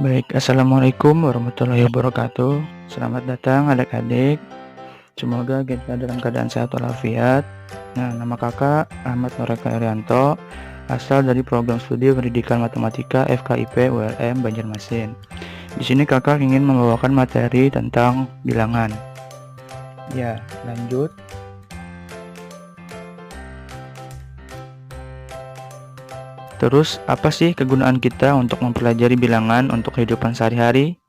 Baik, assalamualaikum warahmatullahi wabarakatuh. Selamat datang adik-adik. Semoga kita dalam keadaan sehat walafiat. Nah, nama kakak Ahmad Noreka Irianto, asal dari program studi pendidikan matematika FKIP ULM Banjarmasin. Di sini kakak ingin membawakan materi tentang bilangan. Ya, lanjut. Terus, apa sih kegunaan kita untuk mempelajari bilangan untuk kehidupan sehari-hari?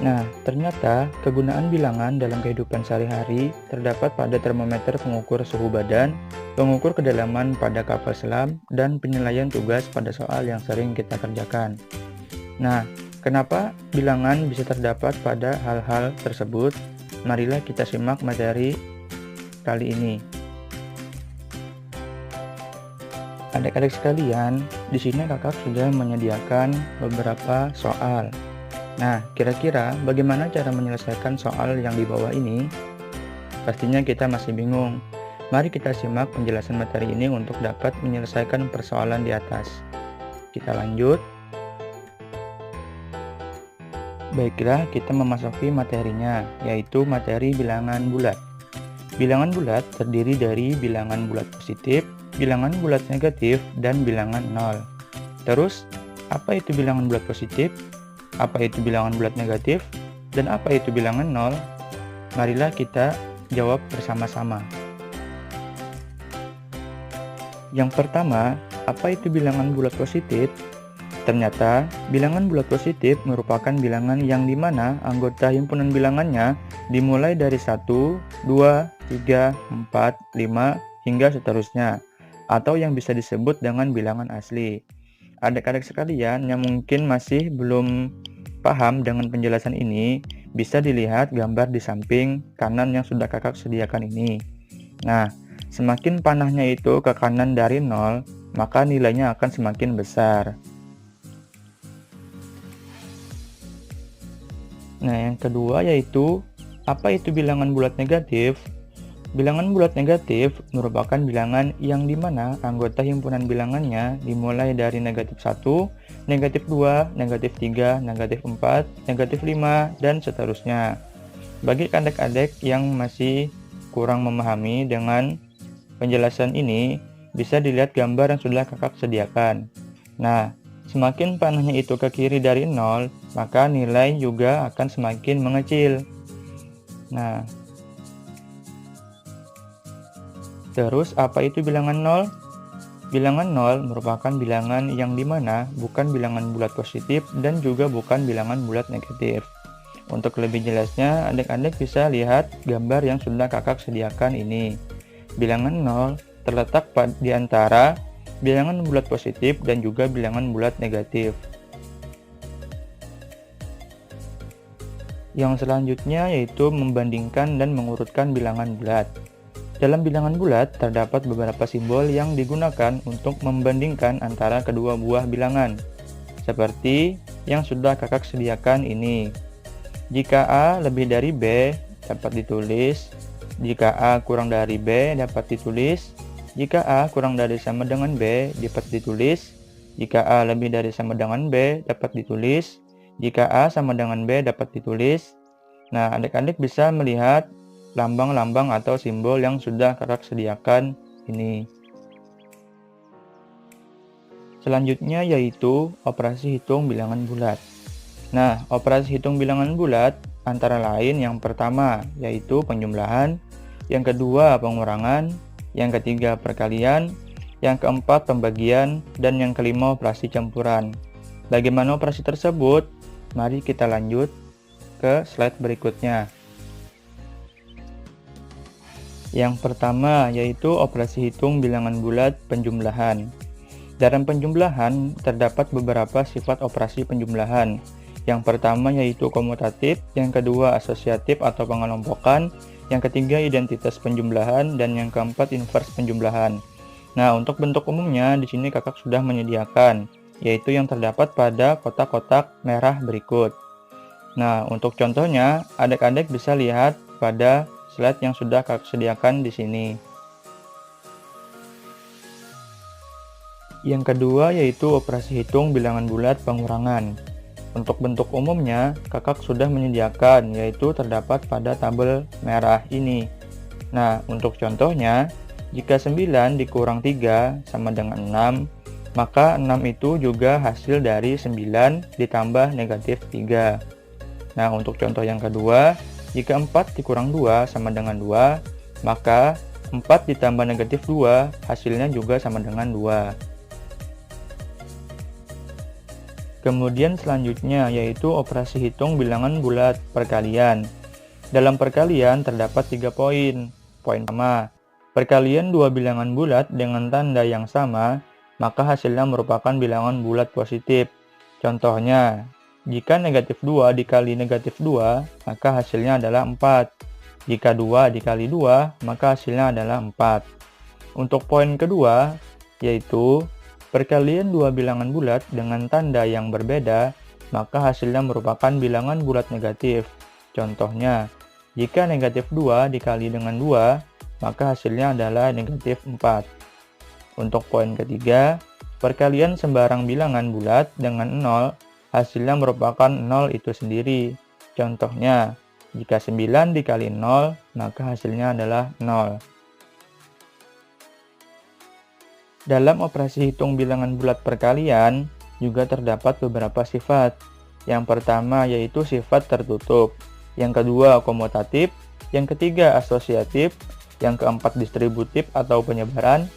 Nah, ternyata kegunaan bilangan dalam kehidupan sehari-hari terdapat pada termometer pengukur suhu badan, pengukur kedalaman pada kapal selam, dan penilaian tugas pada soal yang sering kita kerjakan. Nah, kenapa bilangan bisa terdapat pada hal-hal tersebut? Marilah kita simak materi kali ini. Adik-adik sekalian, di sini kakak sudah menyediakan beberapa soal. Nah, kira-kira bagaimana cara menyelesaikan soal yang di bawah ini? Pastinya kita masih bingung. Mari kita simak penjelasan materi ini untuk dapat menyelesaikan persoalan di atas. Kita lanjut. Baiklah, kita memasuki materinya, yaitu materi bilangan bulat. Bilangan bulat terdiri dari bilangan bulat positif, bilangan bulat negatif, dan bilangan nol. Terus, apa itu bilangan bulat positif? Apa itu bilangan bulat negatif? Dan apa itu bilangan nol? Marilah kita jawab bersama-sama. Yang pertama, apa itu bilangan bulat positif? Ternyata, bilangan bulat positif merupakan bilangan yang dimana anggota himpunan bilangannya dimulai dari 1, 2, 3, 4, 5, hingga seterusnya, atau yang bisa disebut dengan bilangan asli. Adik-adik sekalian yang mungkin masih belum paham dengan penjelasan ini, bisa dilihat gambar di samping kanan yang sudah kakak sediakan ini. Nah, semakin panahnya itu ke kanan dari 0, maka nilainya akan semakin besar. Nah, yang kedua yaitu, apa itu bilangan bulat negatif? Bilangan bulat negatif merupakan bilangan yang dimana anggota himpunan bilangannya dimulai dari negatif 1, negatif 2, negatif 3, negatif 4, negatif 5, dan seterusnya. Bagi adik-adik yang masih kurang memahami dengan penjelasan ini, bisa dilihat gambar yang sudah kakak sediakan. Nah, semakin panahnya itu ke kiri dari 0, maka nilai juga akan semakin mengecil. Nah, terus apa itu bilangan 0? Bilangan 0 merupakan bilangan yang dimana bukan bilangan bulat positif dan juga bukan bilangan bulat negatif. Untuk lebih jelasnya, adik-adik bisa lihat gambar yang sudah kakak sediakan ini. Bilangan 0 terletak di antara bilangan bulat positif dan juga bilangan bulat negatif. Yang selanjutnya yaitu membandingkan dan mengurutkan bilangan bulat. Dalam bilangan bulat terdapat beberapa simbol yang digunakan untuk membandingkan antara kedua buah bilangan, seperti yang sudah kakak sediakan ini. Jika A lebih dari B, dapat ditulis. Jika A kurang dari B, dapat ditulis. Jika A kurang dari sama dengan B, dapat ditulis. Jika A lebih dari sama dengan B, dapat ditulis. Jika A sama dengan B, dapat ditulis. Nah, adik-adik bisa melihat lambang-lambang atau simbol yang sudah kakak sediakan ini. Selanjutnya yaitu operasi hitung bilangan bulat. Nah, operasi hitung bilangan bulat antara lain yang pertama yaitu penjumlahan, yang kedua pengurangan, yang ketiga perkalian, yang keempat pembagian, dan yang kelima operasi campuran. Bagaimana operasi tersebut? Mari kita lanjut ke slide berikutnya. Yang pertama yaitu operasi hitung bilangan bulat penjumlahan. Dalam penjumlahan terdapat beberapa sifat operasi penjumlahan. Yang pertama yaitu komutatif, yang kedua asosiatif atau pengelompokan, yang ketiga identitas penjumlahan, dan yang keempat invers penjumlahan. Nah, untuk bentuk umumnya di sini kakak sudah menyediakan, yaitu yang terdapat pada kotak-kotak merah berikut. Nah, untuk contohnya, adik-adik bisa lihat pada slide yang sudah kakak sediakan di sini. Yang kedua yaitu operasi hitung bilangan bulat pengurangan. Untuk bentuk umumnya, kakak sudah menyediakan, yaitu terdapat pada tabel merah ini. Nah, untuk contohnya, jika 9 dikurang 3 sama dengan 6, maka 6 itu juga hasil dari 9 ditambah negatif 3. Nah, untuk contoh yang kedua, jika 4 dikurang 2 sama dengan 2, maka 4 ditambah negatif 2 hasilnya juga sama dengan 2. Kemudian selanjutnya yaitu operasi hitung bilangan bulat perkalian. Dalam perkalian terdapat 3 poin. Poin pertama, perkalian dua bilangan bulat dengan tanda yang sama, maka hasilnya merupakan bilangan bulat positif. Contohnya, jika negatif 2 dikali negatif 2, maka hasilnya adalah 4. Jika 2 dikali 2, maka hasilnya adalah 4. Untuk poin kedua, yaitu perkalian dua bilangan bulat dengan tanda yang berbeda, maka hasilnya merupakan bilangan bulat negatif. Contohnya, jika negatif 2 dikali dengan 2, maka hasilnya adalah negatif 4. Untuk poin ketiga, perkalian sembarang bilangan bulat dengan 0, hasilnya merupakan 0 itu sendiri. Contohnya, jika 9 dikali 0, maka hasilnya adalah 0. Dalam operasi hitung bilangan bulat perkalian, juga terdapat beberapa sifat. Yang pertama yaitu sifat tertutup, yang kedua komutatif, yang ketiga asosiatif, yang keempat distributif atau penyebaran,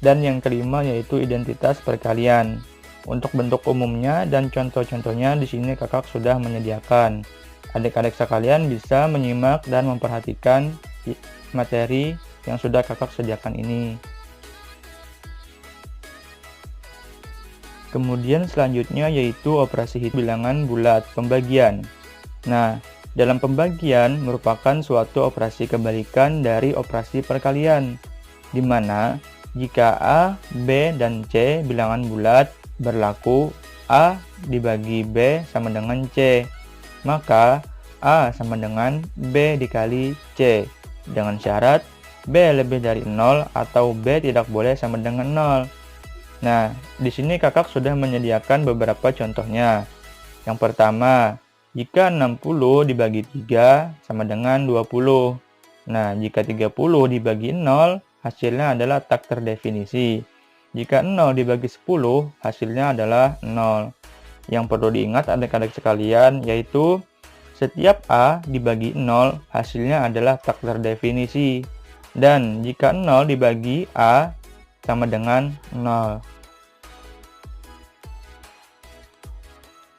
dan yang kelima yaitu identitas perkalian. Untuk bentuk umumnya dan contoh-contohnya di sini kakak sudah menyediakan. Adik-adik sekalian bisa menyimak dan memperhatikan materi yang sudah kakak sediakan ini. Kemudian selanjutnya yaitu operasi hitung bilangan bulat pembagian. Nah, dalam pembagian merupakan suatu operasi kebalikan dari operasi perkalian, di mana jika A, B, dan C bilangan bulat berlaku A dibagi B sama dengan C, maka A sama dengan B dikali C, dengan syarat B lebih dari 0 atau B tidak boleh sama dengan 0. Nah, di sini kakak sudah menyediakan beberapa contohnya. Yang pertama, jika 60 dibagi 3 sama dengan 20. Nah, jika 30 dibagi 0, hasilnya adalah tak terdefinisi. Jika 0 dibagi 10, hasilnya adalah 0. Yang perlu diingat adik-adik sekalian, yaitu setiap A dibagi 0, hasilnya adalah tak terdefinisi. Dan jika 0 dibagi A, sama dengan 0.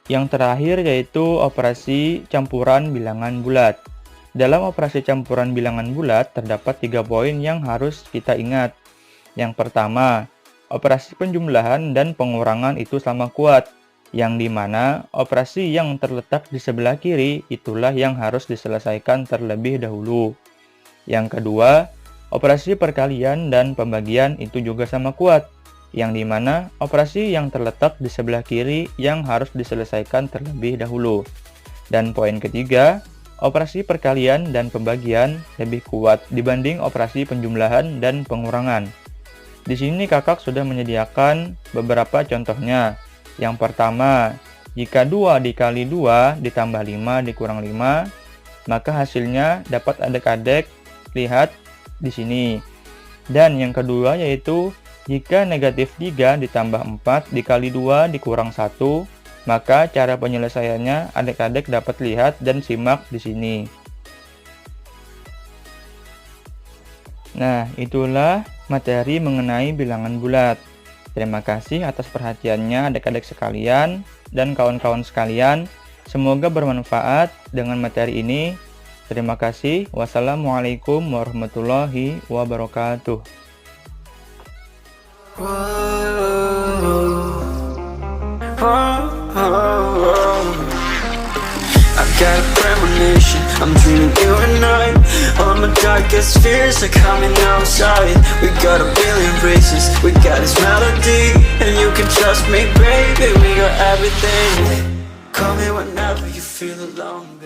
Yang terakhir yaitu operasi campuran bilangan bulat. Dalam operasi campuran bilangan bulat terdapat 3 poin yang harus kita ingat. Yang pertama, operasi penjumlahan dan pengurangan itu sama kuat, yang dimana operasi yang terletak di sebelah kiri itulah yang harus diselesaikan terlebih dahulu. Yang kedua, operasi perkalian dan pembagian itu juga sama kuat, yang dimana operasi yang terletak di sebelah kiri yang harus diselesaikan terlebih dahulu. Dan poin ketiga, operasi perkalian dan pembagian lebih kuat dibanding operasi penjumlahan dan pengurangan. Di sini kakak sudah menyediakan beberapa contohnya. Yang pertama, jika 2 dikali 2 ditambah 5 dikurang 5, maka hasilnya dapat adik-adik lihat di sini. Dan yang kedua yaitu jika negatif 3 ditambah 4 dikali 2 dikurang 1, maka cara penyelesaiannya adik-adik dapat lihat dan simak di sini. Nah, itulah materi mengenai bilangan bulat. Terima kasih atas perhatiannya adik-adik sekalian dan kawan-kawan sekalian. Semoga bermanfaat dengan materi ini. Terima kasih. Wassalamualaikum warahmatullahi wabarakatuh. I got a premonition, I'm dreaming you and I. All my darkest fears are coming outside. We got a billion races, we got this melody, and you can trust me, baby, we got everything. Call me whenever you feel alone.